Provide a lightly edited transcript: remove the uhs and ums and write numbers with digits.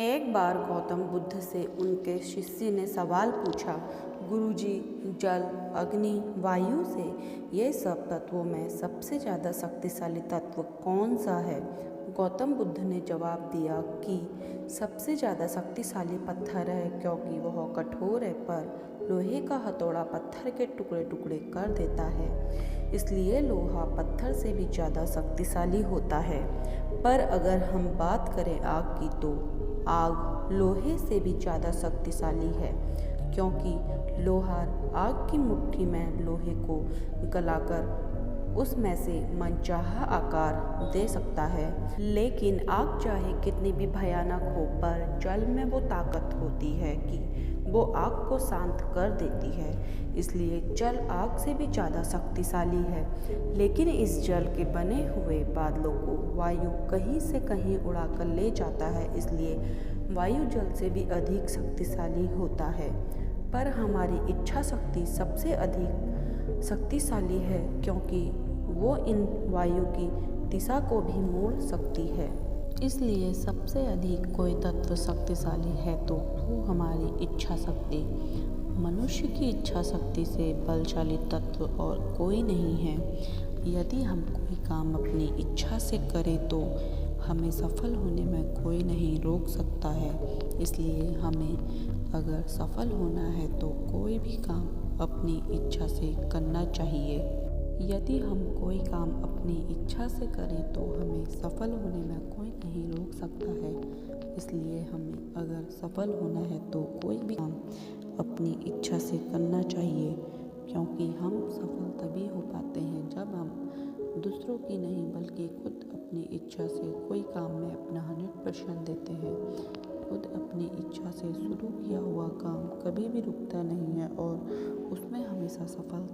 एक बार गौतम बुद्ध से उनके शिष्य ने सवाल पूछा, गुरुजी, जल, अग्नि, वायु से ये सब तत्वों में सबसे ज़्यादा शक्तिशाली तत्व कौन सा है? गौतम बुद्ध ने जवाब दिया कि सबसे ज़्यादा शक्तिशाली पत्थर है, क्योंकि वह कठोर है, पर लोहे का हथौड़ा पत्थर के टुकड़े टुकड़े कर देता है। इसलिए लोहा पत्थर से भी ज़्यादा शक्तिशाली होता है। पर अगर हम बात करें आग की, तो आग लोहे से भी ज़्यादा शक्तिशाली है, क्योंकि लोहार आग की मुट्ठी में लोहे को गलाकर उसमें से मनचाहा आकार दे सकता है। लेकिन आग चाहे कितनी भी भयानक हो, पर जल में वो ताकत होती है कि वो आग को शांत कर देती है। इसलिए जल आग से भी ज़्यादा शक्तिशाली है। लेकिन इस जल के बने हुए बादलों को वायु कहीं से कहीं उड़ाकर ले जाता है, इसलिए वायु जल से भी अधिक शक्तिशाली होता है। पर हमारी इच्छा शक्ति सबसे अधिक शक्तिशाली है, क्योंकि वो इन वायु की दिशा को भी मोड़ सकती है। इसलिए सबसे अधिक कोई तत्व शक्तिशाली है तो वो हमारी इच्छा शक्ति। मनुष्य की इच्छा शक्ति से बलशाली तत्व और कोई नहीं है। यदि हम कोई काम अपनी इच्छा से करें तो हमें सफल होने में कोई नहीं रोक सकता है। इसलिए हमें अगर सफल होना है तो कोई भी काम अपनी इच्छा से करना चाहिए। यदि हम कोई काम अपनी इच्छा से करें तो हमें सफल होने में कोई नहीं रोक सकता है। इसलिए हमें अगर सफल होना है तो कोई भी काम अपनी इच्छा से करना चाहिए, क्योंकि हम सफल तभी हो पाते हैं जब हम दूसरों की नहीं बल्कि खुद अपनी इच्छा से कोई काम में अपना 100% देते हैं। खुद अपनी इच्छा से शुरू किया हुआ काम कभी भी रुकता नहीं है और उसमें हमेशा सफलता